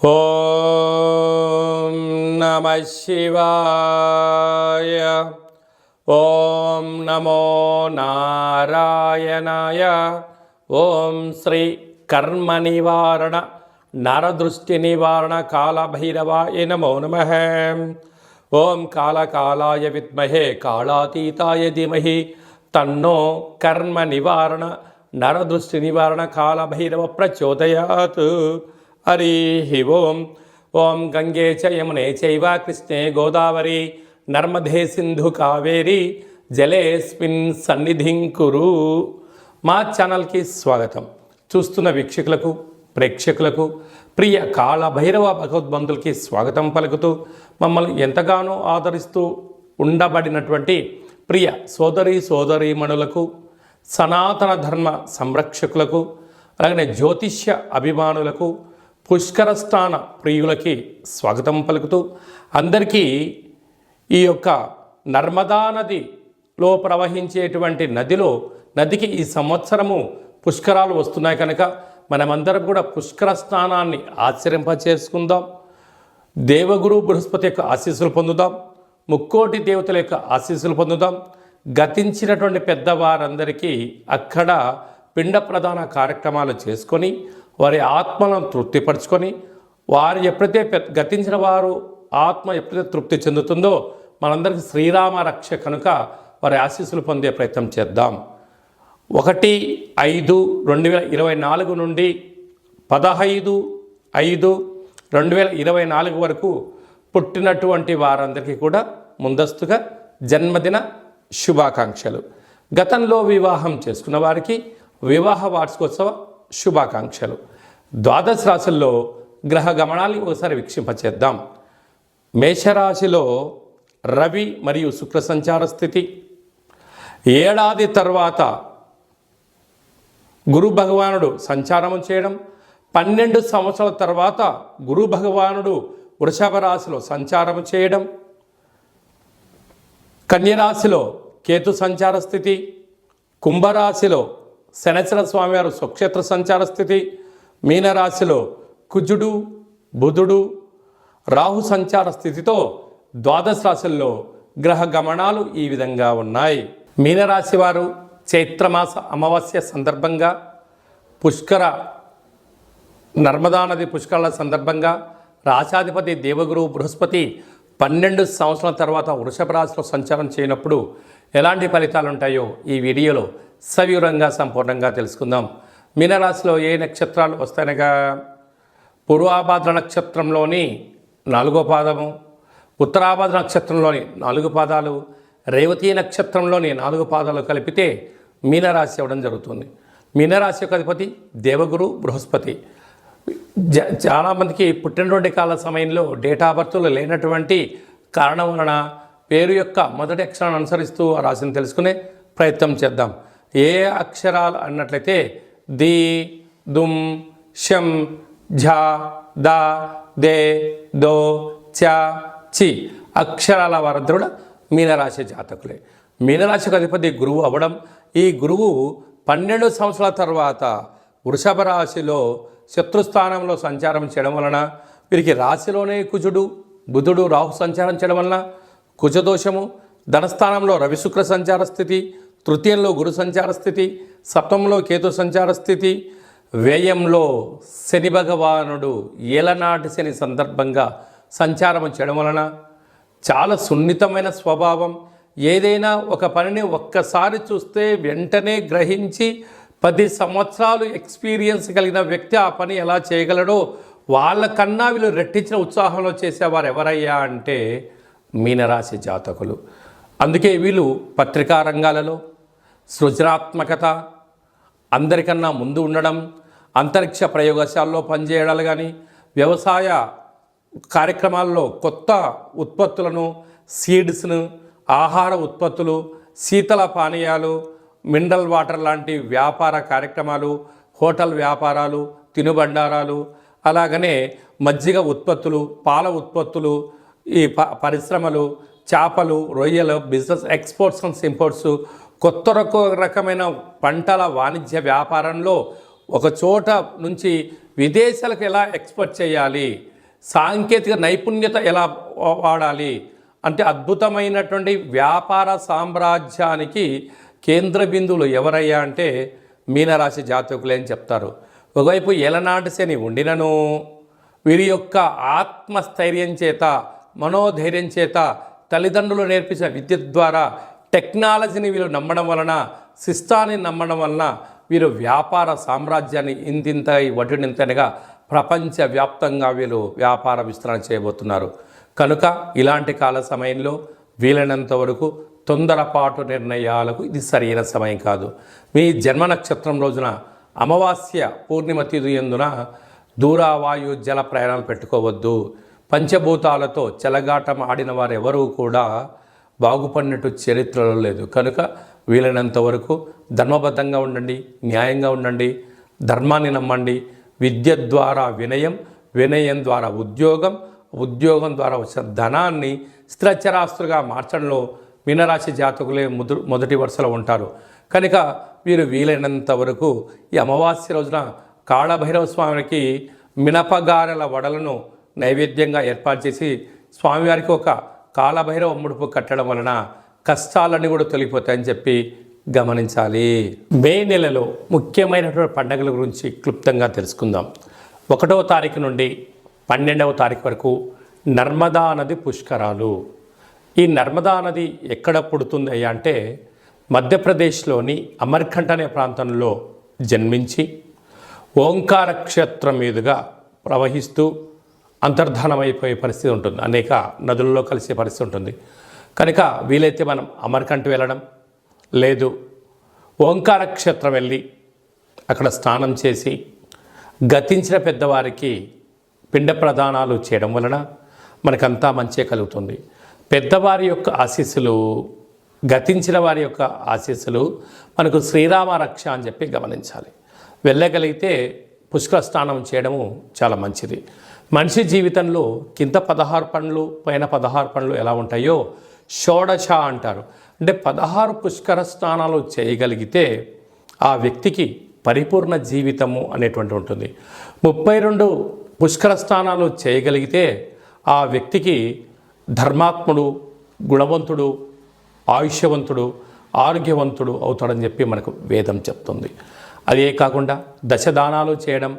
ఓం నమః శివాయ. ఓం నమో నారాయణాయ. ఓం శ్రీ కర్మ నివారణ నరదృష్టి నివారణ కాళభైరవాయ నమో నమః. ఓం కాళకాలాయ విద్మహే కాళాతీతాయ ధీమహి తన్నో కర్మ నివారణ నరదృష్టి నివారణ కాళభైరవ ప్రచోదయాత్. హరి ఓం. ఓం గంగే చ యమునే చైవ కృష్ణే గోదావరి నర్మదే సింధు కావేరి జలేస్మిన్ సన్నిధిం కురు. మా ఛానల్కి స్వాగతం. చూస్తున్న వీక్షకులకు ప్రేక్షకులకు ప్రియ కాళభైరవ భగవద్బంధులకి స్వాగతం పలుకుతూ మమ్మల్ని ఎంతగానో ఆదరిస్తూ ఉండబడినటువంటి ప్రియ సోదరీమణులకు సనాతన ధర్మ సంరక్షకులకు అలాగనే జ్యోతిష్య అభిమానులకు పుష్కర స్నాన ప్రియులకి స్వాగతం పలుకుతూ అందరికీ ఈ యొక్క నర్మదా నదిలో ప్రవహించేటువంటి నదికి ఈ సంవత్సరము పుష్కరాలు వస్తున్నాయి కనుక మనమందరం కూడా పుష్కర స్నానాన్ని ఆచరింపచేసుకుందాం. దేవగురు బృహస్పతి యొక్క ఆశీస్సులు పొందుదాం. ముక్కోటి దేవతల యొక్క ఆశీస్సులు పొందుదాం. గతించినటువంటి పెద్దవారందరికీ అక్కడ పిండ ప్రధాన కార్యక్రమాలు చేసుకొని వారి ఆత్మలను తృప్తిపరచుకొని వారు ఎప్పుడైతే గతించిన వారు ఆత్మ ఎప్పుడైతే తృప్తి చెందుతుందో మనందరికీ శ్రీరామ రక్ష కనుక వారి ఆశీస్సులు పొందే ప్రయత్నం చేద్దాం. 1/5/2024 నుండి 15/5/2024 వరకు పుట్టినటువంటి వారందరికీ కూడా ముందస్తుగా జన్మదిన శుభాకాంక్షలు. గతంలో వివాహం చేసుకున్న వారికి వివాహ వార్షికోత్సవ శుభాకాంక్షలు. ద్వాదశ రాశుల్లో గ్రహ గమనాన్ని ఒకసారి వీక్షింపచేద్దాం. మేషరాశిలో రవి మరియు శుక్ర సంచార స్థితి. ఏడాది తర్వాత గురు భగవానుడు సంచారం చేయడం, 12 సంవత్సరాల తర్వాత గురు భగవానుడు వృషభ రాశిలో సంచారం చేయడం, కన్యరాశిలో కేతు సంచార స్థితి, కుంభరాశిలో శనచర స్వామివారు స్వక్షేత్ర సంచార స్థితి, మీనరాశిలో కుజుడు బుధుడు రాహు సంచార స్థితితో ద్వాదశ రాశుల్లో గ్రహ గమనాలు ఈ విధంగా ఉన్నాయి. మీనరాశి వారు చైత్రమాస అమావాస్య సందర్భంగా నర్మదా నది పుష్కరాల సందర్భంగా రాశాధిపతి దేవగురు బృహస్పతి 12 సంవత్సరాల తర్వాత వృషభ రాశిలో సంచారం చేయనప్పుడు ఎలాంటి ఫలితాలు ఉంటాయో ఈ వీడియోలో సవివరంగా సంపూర్ణంగా తెలుసుకుందాం. మీనరాశిలో ఏ నక్షత్రాలు వస్తాయనగా పూర్వాభాద్ర నక్షత్రంలోని 4వ పాదము, ఉత్తరాభాద్ర నక్షత్రంలోని 4 పాదాలు, రేవతి నక్షత్రంలోని 4 పాదాలు కలిపితే మీనరాశి అవ్వడం జరుగుతుంది. మీనరాశి యొక్క అధిపతి దేవగురు బృహస్పతి. చాలామందికి పుట్టినటువంటి కాల సమయంలో డేటా బర్త్లు లేనటువంటి కారణం వలన పేరు యొక్క మొదటి అక్షరాన్ని అనుసరిస్తూ ఆ రాశిని తెలుసుకునే ప్రయత్నం చేద్దాం. ఏ అక్షరాలు అన్నట్లయితే ది, దుమ్, షం, ఝ, ద, దే, దో, చ, చి అక్షరాల వారందరూ కూడా మీనరాశి జాతకులే. మీనరాశికి అధిపతి గురువు అవ్వడం, ఈ గురువు 12 సంవత్సరాల తర్వాత వృషభ రాశిలో శత్రుస్థానంలో సంచారం చేయడం వలన వీరికి రాశిలోనే కుజుడు బుధుడు రాహు సంచారం చేయడం వలన కుజదోషము, ధనస్థానంలో రవి శుక్ర సంచార స్థితి, తృతీయంలో గురు సంచార స్థితి, సప్తమంలో కేతు సంచార స్థితి, వ్యయంలో శని భగవానుడు ఏలనాటి శని సందర్భంగా సంచారం చేయడం వలన చాలా సున్నితమైన స్వభావం. ఏదైనా ఒక పనిని ఒక్కసారి చూస్తే వెంటనే గ్రహించి 10 సంవత్సరాలు ఎక్స్పీరియన్స్ కలిగిన వ్యక్తి ఆ పని ఎలా చేయగలడో వాళ్ళకన్నా వీళ్ళు రెట్టించిన ఉత్సాహంలో చేసేవారు ఎవరయ్యా అంటే మీనరాశి జాతకులు. అందుకే వీళ్ళు పత్రికా రంగాలలో సృజనాత్మకత, అందరికన్నా ముందు ఉండడం, అంతరిక్ష ప్రయోగశాలలో పనిచేయడాలు కానీ వ్యవసాయ కార్యక్రమాల్లో కొత్త ఉత్పత్తులను, సీడ్స్ను, ఆహార ఉత్పత్తులు, శీతల పానీయాలు, మినరల్ వాటర్ లాంటి వ్యాపార కార్యక్రమాలు, హోటల్ వ్యాపారాలు, తినుబండారాలు, అలాగనే మజ్జిగ ఉత్పత్తులు, పాల ఉత్పత్తులు, ఈ పరిశ్రమలు, చేపలు, రొయ్యలు, బిజినెస్ ఎక్స్పోర్ట్స్ అండ్ ఇంపోర్ట్స్, కొత్త రకమైన పంటల వాణిజ్య వ్యాపారంలో ఒక చోట నుంచి విదేశాలకు ఎలా ఎక్స్పోర్ట్ చేయాలి, సాంకేతిక నైపుణ్యత ఎలా వాడాలి అంటే అద్భుతమైనటువంటి వ్యాపార సామ్రాజ్యానికి కేంద్ర బిందువులు ఎవరయ్యా అంటే మీనరాశి జాతకులే అని చెప్తారు. ఒకవైపు ఏలనాటి శని ఉండినను వీరి యొక్క ఆత్మస్థైర్యం చేత, మనోధైర్యం చేత, తల్లిదండ్రులు నేర్పించిన విద్య ద్వారా, టెక్నాలజీని వీళ్ళు నమ్మడం వలన, సిస్టాన్ని నమ్మడం వలన వీరు వ్యాపార సామ్రాజ్యాన్ని ఇంతింత వడ్డింతనగా ప్రపంచవ్యాప్తంగా వీళ్ళు వ్యాపార విస్తరణ చేయబోతున్నారు. కనుక ఇలాంటి కాల సమయంలో వీలైనంత వరకు తొందరపాటు నిర్ణయాలకు ఇది సరైన సమయం కాదు. మీ జన్మ నక్షత్రం రోజున అమావాస్య పూర్ణిమ తిథి యందున దూరవాయు జల ప్రయాణాలు పెట్టుకోవద్దు. పంచభూతాలతో చెలగాటం ఆడిన వారు ఎవరూ కూడా బాగుపడినట్టు చరిత్రలో లేదు. కనుక వీలైనంత వరకు ధర్మబద్ధంగా ఉండండి, న్యాయంగా ఉండండి, ధర్మాన్ని నమ్మండి. విద్య ద్వారా వినయం, వినయం ద్వారా ఉద్యోగం, ఉద్యోగం ద్వారా వచ్చిన ధనాన్ని స్థిరచరాస్తులుగా మార్చడంలో మీనరాశి జాతకులే మొదటి వరుసలో ఉంటారు. కనుక వీరు వీలైనంత వరకు ఈ అమావాస్య రోజున కాళభైరవ స్వామికి మినపగారెల వడలను నైవేద్యంగా ఏర్పాటు చేసి స్వామివారికి ఒక కాళభైరవ ముడుపు కట్టడం వలన కష్టాలన్నీ కూడా తొలగిపోతాయని చెప్పి గమనించాలి. మే నెలలో ముఖ్యమైనటువంటి పండుగల గురించి క్లుప్తంగా తెలుసుకుందాం. 1వ తారీఖు నుండి 12వ తారీఖు వరకు నర్మదా నది పుష్కరాలు. ఈ నర్మదా నది ఎక్కడ పుడుతుంది అంటే మధ్యప్రదేశ్లోని అమర్కంఠ్ అనే ప్రాంతంలో జన్మించి ఓంకార క్షేత్రం మీదుగా ప్రవహిస్తూ అంతర్ధానమైపోయే పరిస్థితి ఉంటుంది. అనేక నదులలో కలిసే పరిస్థితి ఉంటుంది. కనుక వీలైతే మనం అమర్కంఠ్ వెళ్ళడం, లేదు ఓంకార క్షేత్రం వెళ్ళి అక్కడ స్నానం చేసి గతించిన పెద్దవారికి పిండ ప్రదానాలు చేయడం వలన మనకంతా మంచే కలుగుతుంది. పెద్దవారి యొక్క ఆశీస్సులు, గతించిన వారి యొక్క ఆశీస్సులు మనకు శ్రీరామ రక్ష అని చెప్పి గమనించాలి. వెళ్ళగలిగితే పుష్కర స్నానం చేయడము చాలా మంచిది. మనిషి జీవితంలో కింద 16 పండ్లు, పైన 16 పండ్లు ఎలా ఉంటాయో షోడశ అంటారు. అంటే 16 పుష్కర స్నానాలు చేయగలిగితే ఆ వ్యక్తికి పరిపూర్ణ జీవితము అనేటువంటి ఉంటుంది. 32 పుష్కర స్నానాలు చేయగలిగితే ఆ వ్యక్తికి ధర్మాత్ముడు, గుణవంతుడు, ఆయుష్యవంతుడు, ఆరోగ్యవంతుడు అవుతాడని చెప్పి మనకు వేదం చెప్తుంది. అదే కాకుండా దశదానాలు చేయడం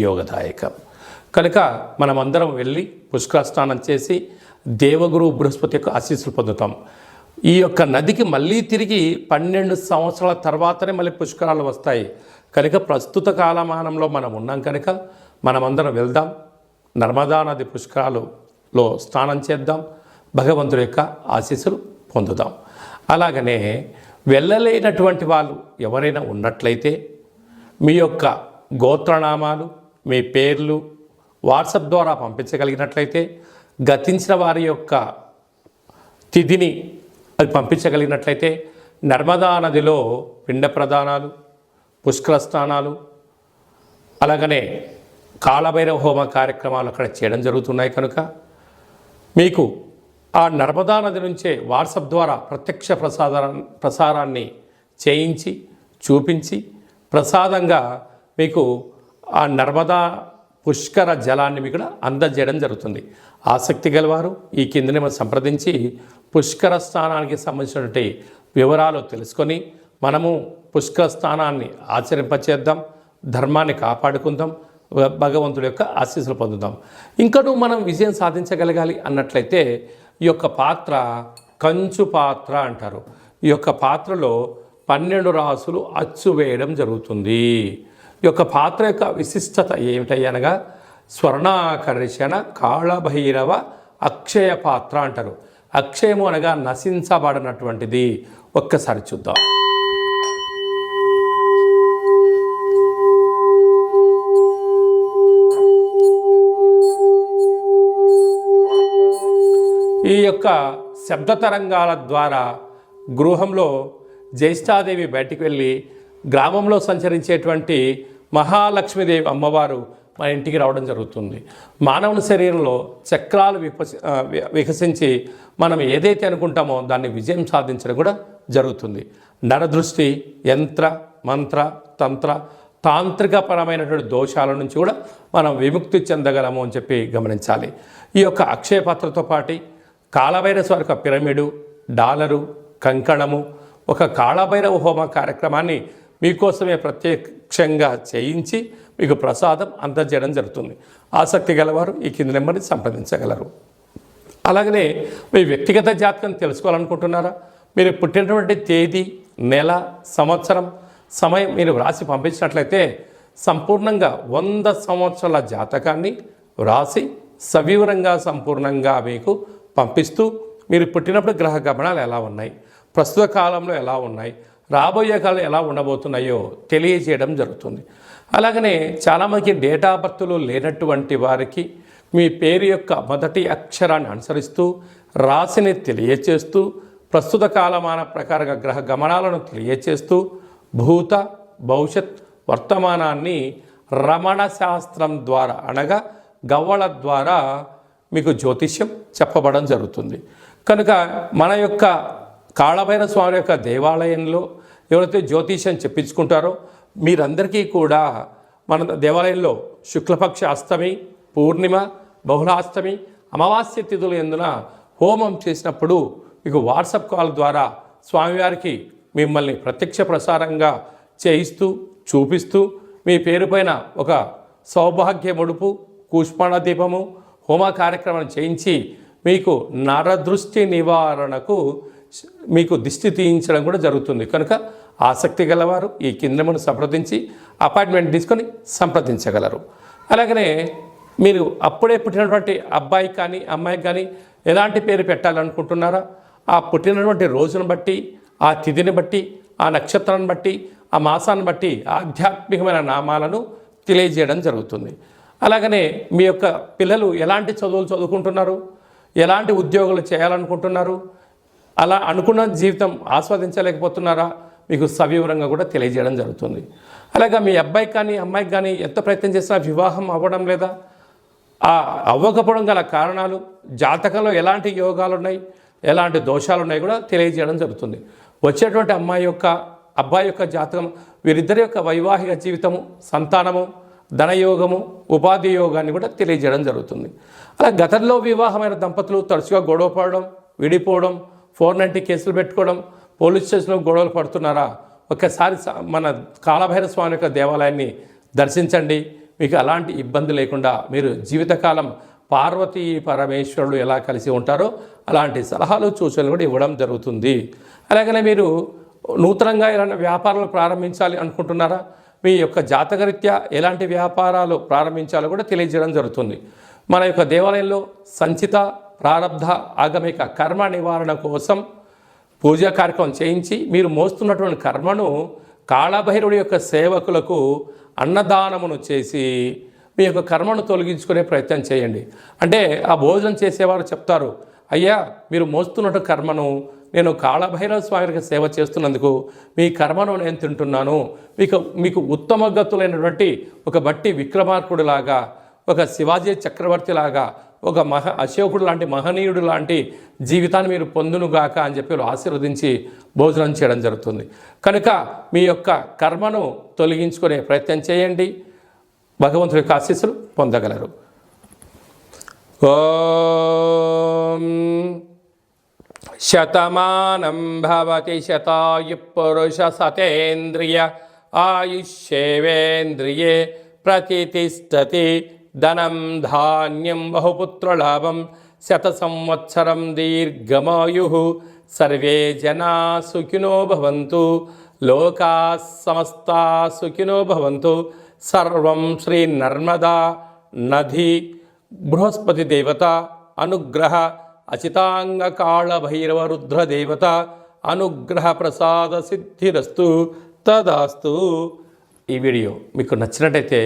యోగదాయకం. కనుక మనమందరం వెళ్ళి పుష్కర స్నానం చేసి దేవగురు బృహస్పతి యొక్క ఆశీస్సులు పొందుతాం. ఈ యొక్క నదికి మళ్ళీ తిరిగి 12 సంవత్సరాల తర్వాతనే మళ్ళీ పుష్కరాలు వస్తాయి. కనుక ప్రస్తుత కాలమానంలో మనం ఉన్నాం కనుక మనమందరం వెళ్దాం, నర్మదా నది పుష్కరాలలో స్నానం చేద్దాం, భగవంతుడి యొక్క ఆశీస్సులు పొందుదాం. అలాగనే వెళ్ళలేనటువంటి వాళ్ళు ఎవరైనా ఉన్నట్లయితే మీ యొక్క గోత్రనామాలు, మీ పేర్లు వాట్సాప్ ద్వారా పంపించగలిగినట్లయితే, గతించిన వారి యొక్క తిథిని అది పంపించగలిగినట్లయితే నర్మదా నదిలో పిండ ప్రదానాలు, పుష్కర స్నానాలు, అలాగనే కాళభైరవ హోమ కార్యక్రమాలు అక్కడ చేయడం జరుగుతున్నాయి. కనుక మీకు ఆ నర్మదా నది నుంచే వాట్సాప్ ద్వారా ప్రత్యక్ష ప్రసారాన్ని చేయించి చూపించి ప్రసాదంగా మీకు ఆ నర్మదా పుష్కర జలాన్ని మీకు అందజేయడం జరుగుతుంది. ఆసక్తి గలవారు ఈ కిందనే మనం సంప్రదించి పుష్కర స్నానానికి సంబంధించినటువంటి వివరాలు తెలుసుకొని మనము పుష్కర స్నానాన్ని ఆచరింపచేద్దాం, ధర్మాన్ని కాపాడుకుందాం, భగవంతుడి యొక్క ఆశీస్సులు పొందుదాం. ఇంకనూ మనం విజయం సాధించగలగాలి అన్నట్లయితే ఈ యొక్క పాత్ర కంచు పాత్ర అంటారు. ఈ యొక్క పాత్రలో 12 రాసులు అచ్చు వేయడం జరుగుతుంది. ఈ యొక్క పాత్ర యొక్క విశిష్టత ఏమిటనగా స్వర్ణాకర్షణ కాళభైరవ అక్షయ పాత్ర అంటారు. అక్షయము అనగా నశించబడినటువంటిది. ఒక్కసారి చూద్దాం. ఈ యొక్క శబ్ద తరంగాల ద్వారా గృహంలో జ్యేష్ఠాదేవి బయటికి వెళ్ళి గ్రామంలో సంచరించేటువంటి మహాలక్ష్మీదేవి అమ్మవారు మన ఇంటికి రావడం జరుగుతుంది. మానవుని శరీరంలో చక్రాలు వికసించి మనం ఏదైతే అనుకుంటామో దాన్ని విజయం సాధించడం కూడా జరుగుతుంది. నరదృష్టి, యంత్ర, మంత్ర, తంత్ర, తాంత్రికపరమైనటువంటి దోషాల నుంచి కూడా మనం విముక్తి చెందగలము అని చెప్పి గమనించాలి. ఈ యొక్క అక్షయపాత్రతో పాటు కాళభైరవ యొక్క పిరమిడు, డాలరు, కంకణము, ఒక కాళభైరవ హోమ కార్యక్రమాన్ని మీకోసమే ప్రత్యక్షంగా చేయించి మీకు ప్రసాదం అందజేయడం జరుగుతుంది. ఆసక్తి గలవారు ఈ కింది నెంబర్ని సంప్రదించగలరు. అలాగనే మీ వ్యక్తిగత జాతకం తెలుసుకోవాలనుకుంటున్నారా? మీరు పుట్టినటువంటి తేదీ, నెల, సంవత్సరం, సమయం మీరు వ్రాసి పంపించినట్లయితే సంపూర్ణంగా 100 సంవత్సరాల జాతకాన్ని వ్రాసి సవివరంగా సంపూర్ణంగా మీకు పంపిస్తూ మీరు పుట్టినప్పుడు గ్రహ గమనాలు ఎలా ఉన్నాయి, ప్రస్తుత కాలంలో ఎలా ఉన్నాయి, రాబోయే కాలం ఎలా ఉండబోతున్నాయో తెలియజేయడం జరుగుతుంది. అలాగనే చాలామందికి డేట్ ఆఫ్ బర్త్లు లేనటువంటి వారికి మీ పేరు యొక్క మొదటి అక్షరాన్ని అనుసరిస్తూ రాశిని తెలియచేస్తూ ప్రస్తుత కాలమాన ప్రకారంగా గ్రహ గమనాలను తెలియచేస్తూ భూత, భవిష్యత్, వర్తమానాన్ని రమణ శాస్త్రం ద్వారా అనగా గవ్వల ద్వారా మీకు జ్యోతిష్యం చెప్పబడడం జరుగుతుంది. కనుక మన యొక్క కాళభైరవ స్వామి యొక్క దేవాలయంలో ఎవరైతే జ్యోతిష్యం చెప్పించుకుంటారో మీరందరికీ కూడా మన దేవాలయంలో శుక్లపక్ష అష్టమి, పూర్ణిమ, బహుళాష్టమి, అమావాస్య తిథుల యందున హోమం చేసినప్పుడు మీకు వాట్సాప్ కాల్ ద్వారా స్వామివారికి మిమ్మల్ని ప్రత్యక్ష ప్రసారంగా చేయిస్తూ చూపిస్తూ మీ పేరు పైన ఒక సౌభాగ్య ముడుపు, కూష్మాణ దీపము, హోమ కార్యక్రమం చేయించి మీకు నరదృష్టి నివారణకు మీకు దిష్టి తీయించడం కూడా జరుగుతుంది. కనుక ఆసక్తి గలవారు ఈ కిందమును సంప్రదించి అపాయింట్మెంట్ తీసుకొని సంప్రదించగలరు. అలాగనే మీరు అప్పుడే పుట్టినటువంటి అబ్బాయి కానీ అమ్మాయికి కానీ ఎలాంటి పేరు పెట్టాలనుకుంటున్నారా? ఆ పుట్టినటువంటి రోజును బట్టి, ఆ తిథిని బట్టి, ఆ నక్షత్రాన్ని బట్టి, ఆ మాసాన్ని బట్టి ఆధ్యాత్మికమైన నామాలను తెలియజేయడం జరుగుతుంది. అలాగనే మీ యొక్క పిల్లలు ఎలాంటి చదువులు చదువుకుంటున్నారు, ఎలాంటి ఉద్యోగాలు చేయాలనుకుంటున్నారు, అలా అనుకున్న జీవితం ఆస్వాదించలేకపోతున్నారా, మీకు సవివరంగా కూడా తెలియజేయడం జరుగుతుంది. అలాగే మీ అబ్బాయికి కానీ అమ్మాయికి కానీ ఎంత ప్రయత్నం చేసినా వివాహం అవ్వడం లేదా, ఆ అవ్వకపోవడం గల కారణాలు, జాతకంలో ఎలాంటి యోగాలు ఉన్నాయి, ఎలాంటి దోషాలు ఉన్నాయి కూడా తెలియజేయడం జరుగుతుంది. వచ్చేటువంటి అమ్మాయి యొక్క అబ్బాయి యొక్క జాతకం, వీరిద్దరి యొక్క వైవాహిక జీవితము, సంతానము, ధనయోగము, ఉపాధి యోగాన్ని కూడా తెలియజేయడం జరుగుతుంది. అలా గతంలో వివాహమైన దంపతులు తరచుగా గొడవ పడడం, విడిపోవడం, 490 కేసులు పెట్టుకోవడం, పోలీస్ స్టేషన్లో గొడవలు పడుతున్నారా? ఒక్కసారి మన కాళభైరవ స్వామి యొక్క దేవాలయాన్ని దర్శించండి. మీకు అలాంటి ఇబ్బంది లేకుండా మీరు జీవితకాలం పార్వతీ పరమేశ్వరులు ఎలా కలిసి ఉంటారో అలాంటి సలహాలు, సూచనలు కూడా ఇవ్వడం జరుగుతుంది. అలాగనే మీరు నూతనంగా ఏదైనా వ్యాపారాలు ప్రారంభించాలి అనుకుంటున్నారా? మీ యొక్క జాతకరీత్యా ఎలాంటి వ్యాపారాలు ప్రారంభించాలో కూడా తెలియజేయడం జరుగుతుంది. మన యొక్క దేవాలయంలో సంచిత, ప్రారబ్ధ, ఆగమిక కర్మ నివారణ కోసం పూజా కార్యక్రమం చేయించి మీరు మోస్తున్నటువంటి కర్మను కాళభైరవుడి యొక్క సేవకులకు అన్నదానమును చేసి మీ యొక్క కర్మను తొలగించుకునే ప్రయత్నం చేయండి. అంటే ఆ భోజనం చేసేవారు చెప్తారు, అయ్యా మీరు మోస్తున్నట్టు కర్మను నేను కాళభైరవ స్వామికి సేవ చేస్తున్నందుకు మీ కర్మను నేను తింటున్నాను, మీకు ఉత్తమ గతులైనటువంటి ఒక బట్టి విక్రమార్కుడిలాగా, ఒక శివాజీ చక్రవర్తి లాగా, ఒక అశోకుడు లాంటి మహనీయుడు లాంటి జీవితాన్ని మీరు పొందునుగాక అని చెప్పి ఆశీర్వదించి భోజనం చేయడం జరుగుతుంది. కనుక మీ యొక్క కర్మను తొలగించుకునే ప్రయత్నం చేయండి. భగవంతుడి యొక్క ఆశీస్సులు పొందగలరు. ఓం శతమానం భవతి శతాయు పురుష సతేంద్రియ ఆయుష్యేవేంద్రియే ప్రతిష్టతి ధనం ధాన్యం బహుపుత్రలాభం శత సంవత్సరం దీర్ఘమాయు సర్వే జనా సుఖినో భవంతు లోకా సమస్తా సుఖినో భవంతు. సర్వం శ్రీ నర్మదా నది బృహస్పతి దేవత అనుగ్రహ అచితాంగ కాళభైరవ రుద్రదేవత అనుగ్రహ ప్రసాద సిద్ధిరస్తు తదాస్తు. ఈ వీడియో మీకు నచ్చినట్టయితే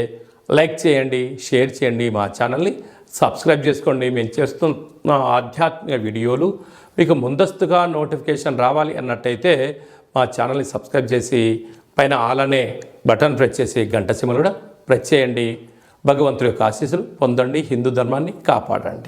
లైక్ చేయండి, షేర్ చేయండి, మా ఛానల్ని సబ్స్క్రైబ్ చేసుకోండి. మేము చేస్తున్న ఆధ్యాత్మిక వీడియోలు మీకు ముందస్తుగా నోటిఫికేషన్ రావాలి అన్నట్టయితే మా ఛానల్ని సబ్స్క్రైబ్ చేసి పైన ఆల్ అనే బటన్ ప్రెస్ చేసి గంట సింబల్ కూడా ప్రెస్ చేయండి. భగవంతుడి యొక్క ఆశీస్సులు పొందండి. హిందూ ధర్మాన్ని కాపాడండి.